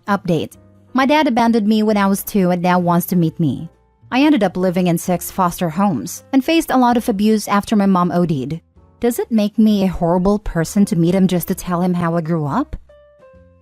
Update. My dad abandoned me when I was 2 and now wants to meet me. I ended up living in 6 foster homes and faced a lot of abuse after my mom OD'd. Does it make me a horrible person to meet him just to tell him how I grew up?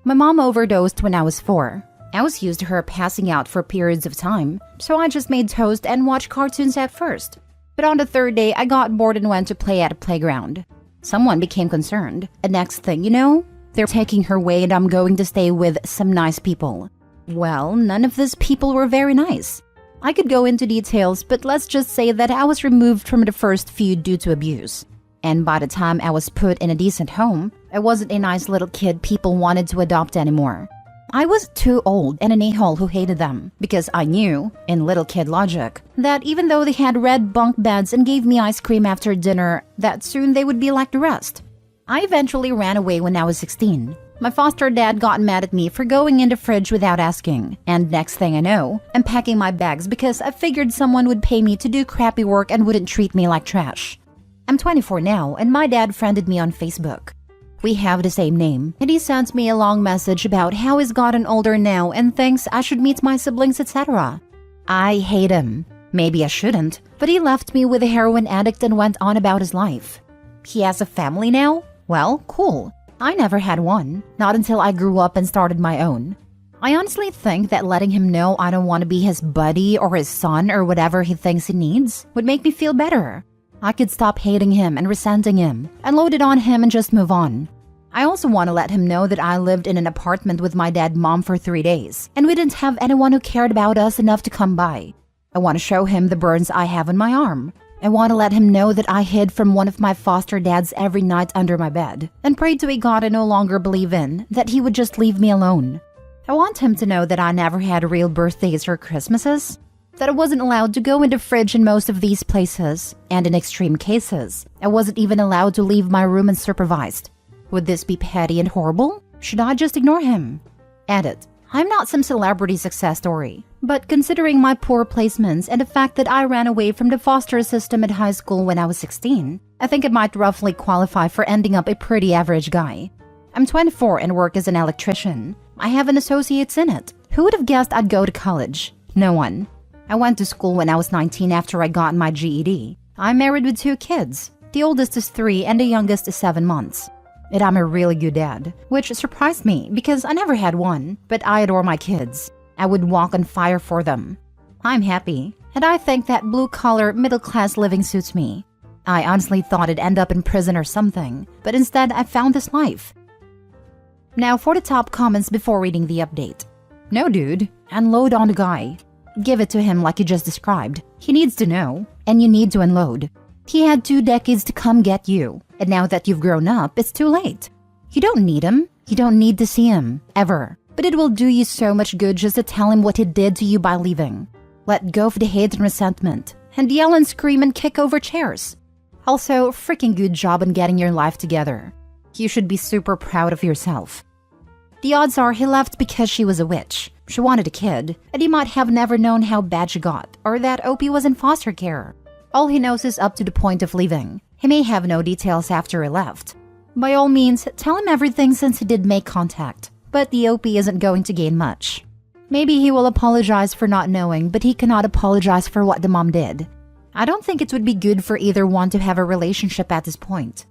My mom overdosed when I was 4. I was used to her passing out for periods of time, so I just made toast and watched cartoons at first. But on the 3rd day, I got bored and went to play at a playground. Someone became concerned, and next thing you know, they're taking her away and I'm going to stay with some nice people. Well, none of these people were very nice. I could go into details, but let's just say that I was removed from the first few due to abuse. And by the time I was put in a decent home, I wasn't a nice little kid people wanted to adopt anymore. I was too old and an a-hole who hated them because I knew, in little kid logic, that even though they had red bunk beds and gave me ice cream after dinner, that soon they would be like the rest. I eventually ran away when I was 16. My foster dad got mad at me for going in the fridge without asking, and next thing I know, I'm packing my bags because I figured someone would pay me to do crappy work and wouldn't treat me like trash. I'm 24 now, and my dad friended me on Facebook. We have the same name, and he sent me a long message about how he's gotten older now and thinks I should meet my siblings, etc. I hate him. Maybe I shouldn't, but he left me with a heroin addict and went on about his life. He has a family now? Well, cool. I never had one, not until I grew up and started my own. I honestly think that letting him know I don't want to be his buddy or his son or whatever he thinks he needs would make me feel better. I could stop hating him and resenting him, and load it on him and just move on. I also want to let him know that I lived in an apartment with my dad and mom for 3 days, and we didn't have anyone who cared about us enough to come by. I want to show him the burns I have on my arm. I want to let him know that I hid from one of my foster dads every night under my bed, and prayed to a God I no longer believe in, that he would just leave me alone. I want him to know that I never had real birthdays or Christmases, that I wasn't allowed to go in the fridge in most of these places, and in extreme cases, I wasn't even allowed to leave my room unsupervised. Would this be petty and horrible? Should I just ignore him? Edit. I'm not some celebrity success story, but considering my poor placements and the fact that I ran away from the foster system at high school when I was 16, I think it might roughly qualify for ending up a pretty average guy. I'm 24 and work as an electrician. I have an associate's in it. Who would have guessed I'd go to college? No one. I went to school when I was 19 after I got my GED. I'm married with 2 kids. The oldest is 3 and the youngest is 7 months. And I'm a really good dad, which surprised me because I never had one, but I adore my kids. I would walk on fire for them. I'm happy, and I think that blue-collar, middle-class living suits me. I honestly thought I'd end up in prison or something, but instead I found this life. Now for the top comments before reading the update. No dude, unload on the guy. Give it to him like you just described. He needs to know, and you need to unload. He had 2 decades to come get you, and now that you've grown up, it's too late. You don't need him. You don't need to see him, ever. But it will do you so much good just to tell him what he did to you by leaving. Let go of the hate and resentment, and yell and scream and kick over chairs. Also, freaking good job on getting your life together. You should be super proud of yourself. The odds are he left because she was a witch. She wanted a kid, and he might have never known how bad she got, or that Opie was in foster care. All he knows is up to the point of leaving. He may have no details after he left. By all means, tell him everything since he did make contact, but the Opie isn't going to gain much. Maybe he will apologize for not knowing, but he cannot apologize for what the mom did. I don't think it would be good for either one to have a relationship at this point.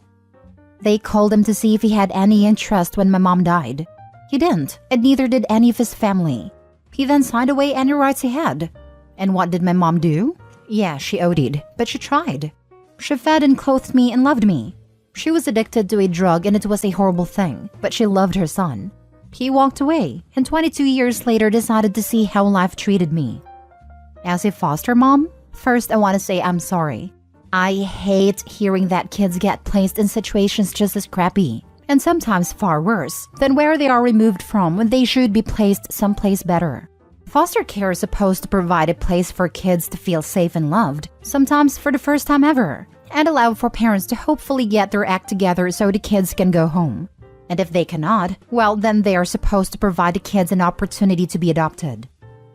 They called him to see if he had any interest when my mom died. He didn't, and neither did any of his family. He then signed away any rights he had. And what did my mom do? Yeah, she OD'd, but she tried. She fed and clothed me and loved me. She was addicted to a drug and it was a horrible thing, but she loved her son. He walked away, and 22 years later decided to see how life treated me. As a foster mom, first I want to say I'm sorry. I hate hearing that kids get placed in situations just as crappy, and sometimes far worse, than where they are removed from when they should be placed someplace better. Foster care is supposed to provide a place for kids to feel safe and loved, sometimes for the first time ever, and allow for parents to hopefully get their act together so the kids can go home. And if they cannot, well, then they are supposed to provide the kids an opportunity to be adopted.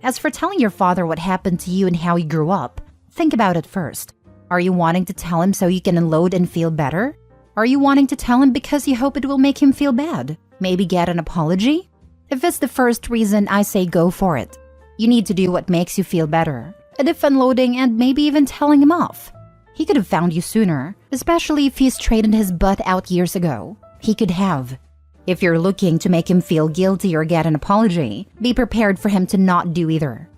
As for telling your father what happened to you and how you grew up, think about it first. Are you wanting to tell him so you can unload and feel better? Are you wanting to tell him because you hope it will make him feel bad? Maybe get an apology? If it's the first reason, I say go for it. You need to do what makes you feel better. And if unloading and maybe even telling him off. He could have found you sooner, especially if he straightened his butt out years ago. He could have. If you're looking to make him feel guilty or get an apology, be prepared for him to not do either.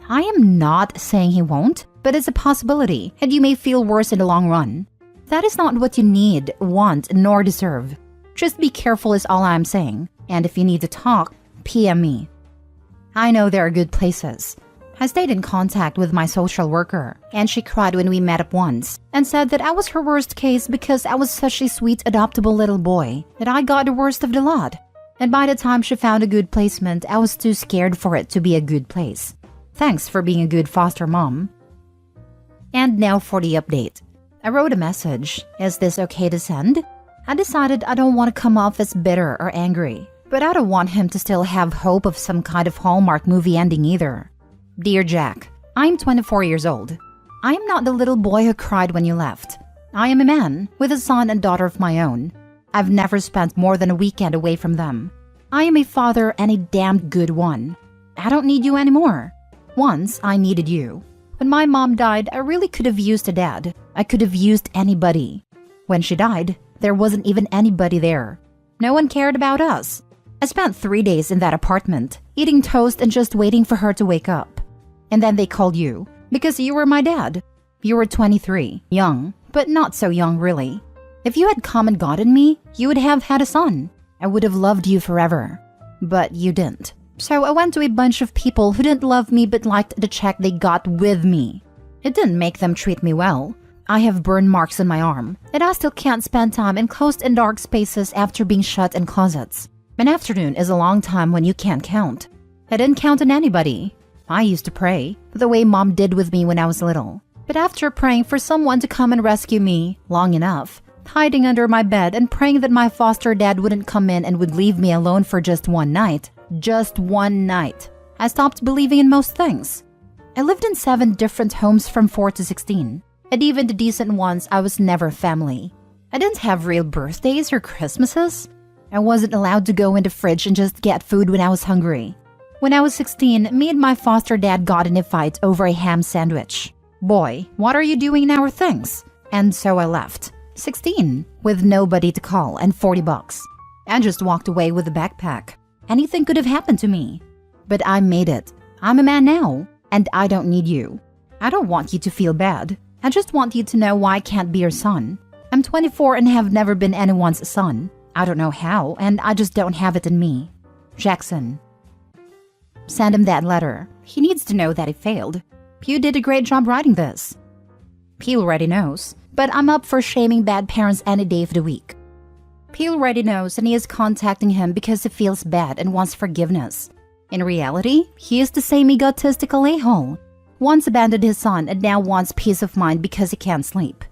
I am not saying he won't, but it's a possibility, and you may feel worse in the long run. That is not what you need, want, nor deserve. Just be careful is all I'm saying, and if you need to talk, PM me. I know there are good places. I stayed in contact with my social worker, and she cried when we met up once, and said that I was her worst case because I was such a sweet adoptable little boy, that I got the worst of the lot. And by the time she found a good placement, I was too scared for it to be a good place. Thanks for being a good foster mom. And now for the update. I wrote a message. Is this okay to send? I decided I don't want to come off as bitter or angry, but I don't want him to still have hope of some kind of Hallmark movie ending either. Dear Jack, I'm 24 years old. I am not the little boy who cried when you left. I am a man with a son and daughter of my own. I've never spent more than a weekend away from them. I am a father and a damned good one. I don't need you anymore. Once I needed you. When my mom died, I really could have used a dad. I could have used anybody. When she died, there wasn't even anybody there. No one cared about us. I spent 3 days in that apartment, eating toast and just waiting for her to wake up. And then they called you, because you were my dad. You were 23, young, but not so young really. If you had come and gotten me, you would have had a son. I would have loved you forever. But you didn't. So I went to a bunch of people who didn't love me but liked the check they got with me. It didn't make them treat me well. I have burn marks on my arm, and I still can't spend time in closed and dark spaces after being shut in closets. An afternoon is a long time when you can't count. I didn't count on anybody. I used to pray, the way Mom did with me when I was little. But after praying for someone to come and rescue me long enough, hiding under my bed and praying that my foster dad wouldn't come in and would leave me alone for just one night, I stopped believing in most things. I lived in 7 different homes from 4 to 16, and even the decent ones I was never family. I didn't have real birthdays or Christmases. I wasn't allowed to go in the fridge and just get food when I was hungry. When I was 16, me and my foster dad got in a fight over a ham sandwich. Boy, what are you doing in our things? And so I left. 16, with nobody to call and $40. I just walked away with a backpack. Anything could have happened to me. But I made it. I'm a man now, and I don't need you. I don't want you to feel bad. I just want you to know why I can't be your son. I'm 24 and have never been anyone's son. I don't know how, and I just don't have it in me. Jackson. Send him that letter. He needs to know that he failed. You did a great job writing this. He already knows, but I'm up for shaming bad parents any day of the week. He already knows and he is contacting him because he feels bad and wants forgiveness. In reality, he is the same egotistical a-hole. Once abandoned his son and now wants peace of mind because he can't sleep.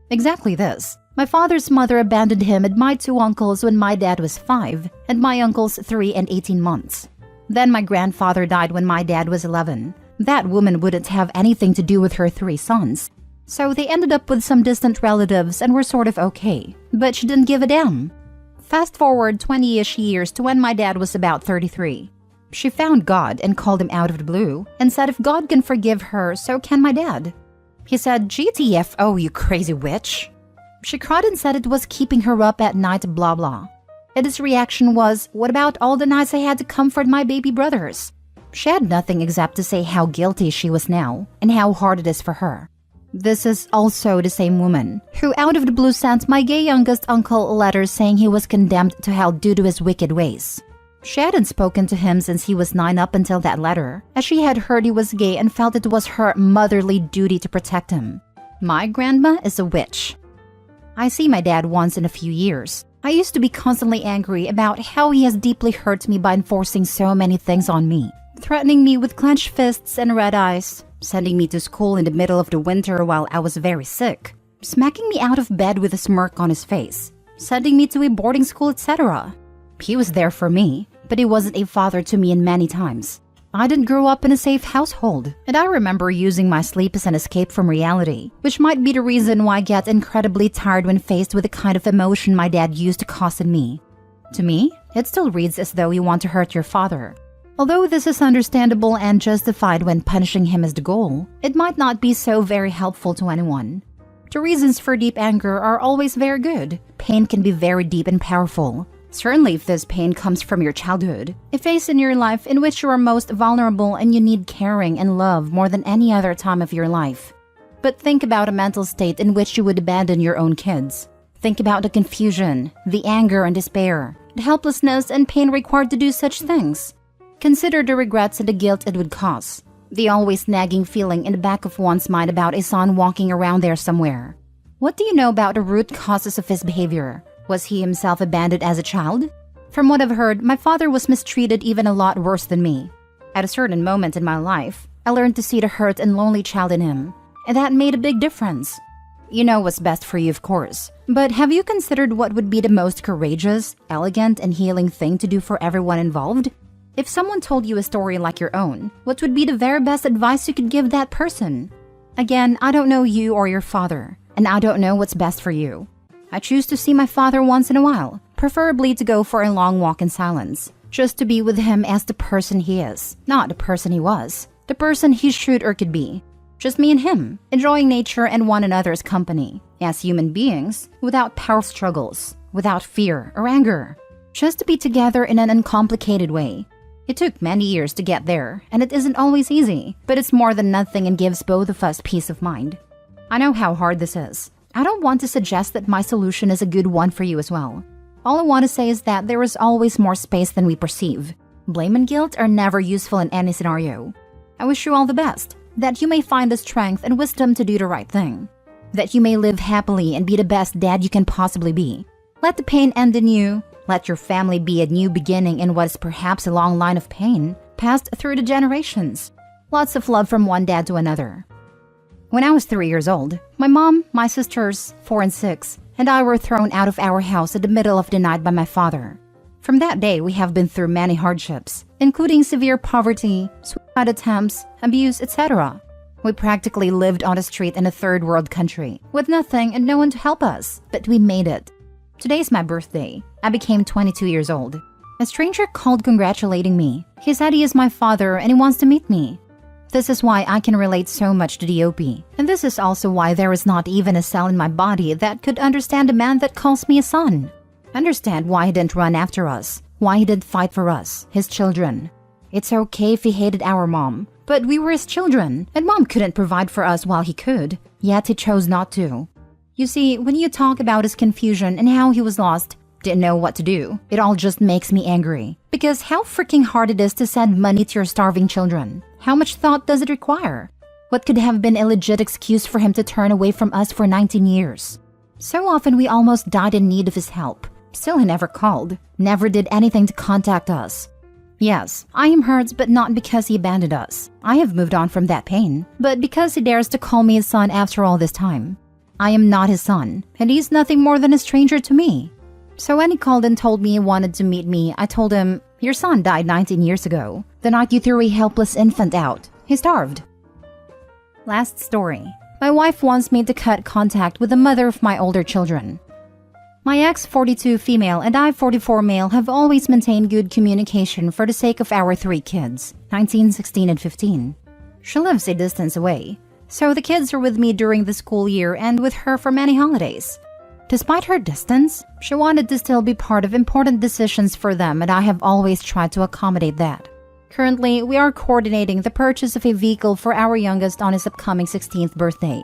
Exactly this. My father's mother abandoned him and my 2 uncles when my dad was 5 and my uncles 3 and 18 months. Then my grandfather died when my dad was 11. That woman wouldn't have anything to do with her 3 sons. So they ended up with some distant relatives and were sort of okay, but she didn't give a damn. Fast forward 20-ish years to when my dad was about 33. She found God and called him out of the blue and said if God can forgive her, so can my dad. He said, GTFO, you crazy witch. She cried and said it was keeping her up at night, blah blah. And his reaction was, what about all the nights I had to comfort my baby brothers? She had nothing except to say how guilty she was now and how hard it is for her. This is also the same woman who out of the blue sent my gay youngest uncle a letter saying he was condemned to hell due to his wicked ways. She hadn't spoken to him since he was 9 up until that letter, as she had heard he was gay and felt it was her motherly duty to protect him. My grandma is a witch. I see my dad once in a few years. I used to be constantly angry about how he has deeply hurt me by enforcing so many things on me, threatening me with clenched fists and red eyes, sending me to school in the middle of the winter while I was very sick, smacking me out of bed with a smirk on his face, sending me to a boarding school, etc. He was there for me, but he wasn't a father to me in many times. I didn't grow up in a safe household, and I remember using my sleep as an escape from reality, which might be the reason why I get incredibly tired when faced with the kind of emotion my dad used to cause in me. To me, it still reads as though you want to hurt your father. Although this is understandable and justified when punishing him is the goal, it might not be so very helpful to anyone. The reasons for deep anger are always very good. Pain can be very deep and powerful. Certainly if this pain comes from your childhood, a phase in your life in which you are most vulnerable and you need caring and love more than any other time of your life. But think about a mental state in which you would abandon your own kids. Think about the confusion, the anger and despair, the helplessness and pain required to do such things. Consider the regrets and the guilt it would cause. The always nagging feeling in the back of one's mind about a son walking around there somewhere. What do you know about the root causes of his behavior? Was he himself abandoned as a child? From what I've heard, my father was mistreated even a lot worse than me. At a certain moment in my life, I learned to see the hurt and lonely child in him, and that made a big difference. You know what's best for you, of course. But have you considered what would be the most courageous, elegant, and healing thing to do for everyone involved? If someone told you a story like your own, what would be the very best advice you could give that person? Again, I don't know you or your father, and I don't know what's best for you. I choose to see my father once in a while, preferably to go for a long walk in silence, just to be with him as the person he is, not the person he was, the person he should or could be. Just me and him, enjoying nature and one another's company, as human beings, without power struggles, without fear or anger, just to be together in an uncomplicated way. It took many years to get there, and it isn't always easy, but it's more than nothing and gives both of us peace of mind. I know how hard this is. I don't want to suggest that my solution is a good one for you as well. All I want to say is that there is always more space than we perceive. Blame and guilt are never useful in any scenario. I wish you all the best, that you may find the strength and wisdom to do the right thing, that you may live happily and be the best dad you can possibly be. Let the pain end in you. Let your family be a new beginning in what is perhaps a long line of pain, passed through the generations. Lots of love from one dad to another. When I was 3 years old, my mom, my sisters, 4 and 6, and I were thrown out of our house at the middle of the night by my father. From that day, we have been through many hardships, including severe poverty, suicide attempts, abuse, etc. We practically lived on the street in a third world country, with nothing and no one to help us, but we made it. Today's my birthday. I became 22 years old. A stranger called congratulating me. He said he is my father and he wants to meet me. This is why I can relate so much to the OP. And this is also why there is not even a cell in my body that could understand a man that calls me a son. Understand why he didn't run after us, why he didn't fight for us, his children. It's okay if he hated our mom, but we were his children, and mom couldn't provide for us while he could, yet he chose not to. You see, when you talk about his confusion and how he was lost, didn't know what to do, it all just makes me angry. Because how freaking hard it is to send money to your starving children. How much thought does it require? What could have been a legit excuse for him to turn away from us for 19 years? So often we almost died in need of his help. Still he never called, never did anything to contact us. Yes, I am hurt, but not because he abandoned us. I have moved on from that pain, but because he dares to call me his son after all this time. I am not his son, and he's nothing more than a stranger to me. So when he called and told me he wanted to meet me, I told him, your son died 19 years ago. The night you threw a helpless infant out. He starved. Last story. My wife wants me to cut contact with the mother of my older children. My ex, 42 female, and I, 44 male, have always maintained good communication for the sake of our 3 kids, 19, 16, and 15. She lives a distance away, so the kids are with me during the school year and with her for many holidays. Despite her distance, she wanted to still be part of important decisions for them, and I have always tried to accommodate that. Currently, we are coordinating the purchase of a vehicle for our youngest on his upcoming 16th birthday.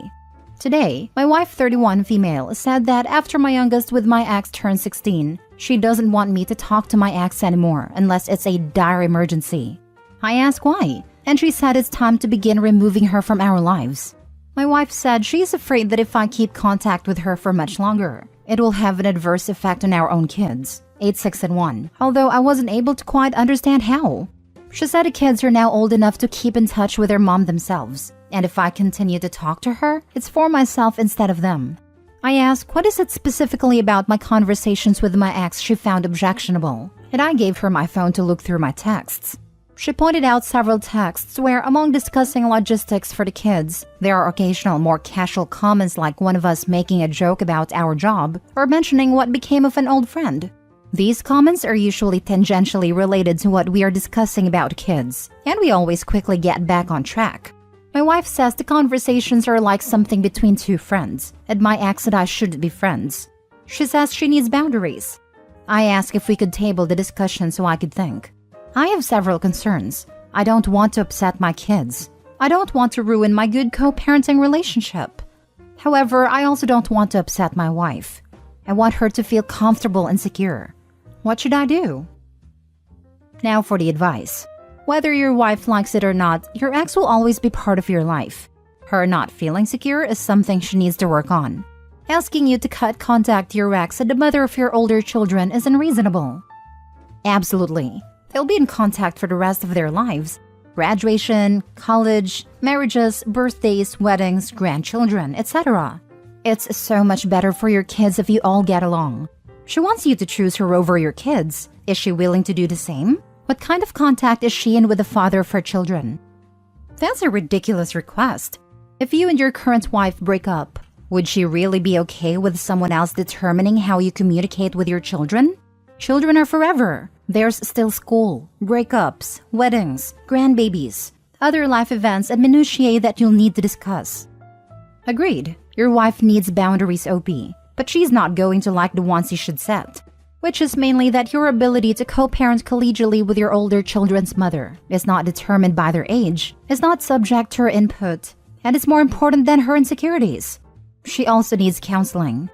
Today, my wife, 31 female, said that after my youngest with my ex turned 16, she doesn't want me to talk to my ex anymore unless it's a dire emergency. I asked why, and she said it's time to begin removing her from our lives. My wife said she is afraid that if I keep contact with her for much longer, it will have an adverse effect on our own kids, 8, 6, and 1, although I wasn't able to quite understand how. She said the kids are now old enough to keep in touch with their mom themselves, and if I continue to talk to her, it's for myself instead of them. I asked what is it specifically about my conversations with my ex she found objectionable, and I gave her my phone to look through my texts. She pointed out several texts where, among discussing logistics for the kids, there are occasional more casual comments like one of us making a joke about our job or mentioning what became of an old friend. These comments are usually tangentially related to what we are discussing about kids, and we always quickly get back on track. My wife says the conversations are like something between two friends, and my ex and I shouldn't be friends. She says she needs boundaries. I ask if we could table the discussion so I could think. I have several concerns. I don't want to upset my kids. I don't want to ruin my good co-parenting relationship. However, I also don't want to upset my wife. I want her to feel comfortable and secure. What should I do? Now for the advice. Whether your wife likes it or not, your ex will always be part of your life. Her not feeling secure is something she needs to work on. Asking you to cut contact to your ex and the mother of your older children is unreasonable. Absolutely. They'll be in contact for the rest of their lives. Graduation, college, marriages, birthdays, weddings, grandchildren, etc. It's so much better for your kids if you all get along. She wants you to choose her over your kids. Is she willing to do the same? What kind of contact is she in with the father of her children? That's a ridiculous request. If you and your current wife break up, would she really be okay with someone else determining how you communicate with your children? Children are forever. There's still school, breakups, weddings, grandbabies, other life events and minutiae that you'll need to discuss. Agreed, your wife needs boundaries, OP, but she's not going to like the ones you should set, which is mainly that your ability to co-parent collegially with your older children's mother is not determined by their age, is not subject to her input, and is more important than her insecurities. She also needs counseling.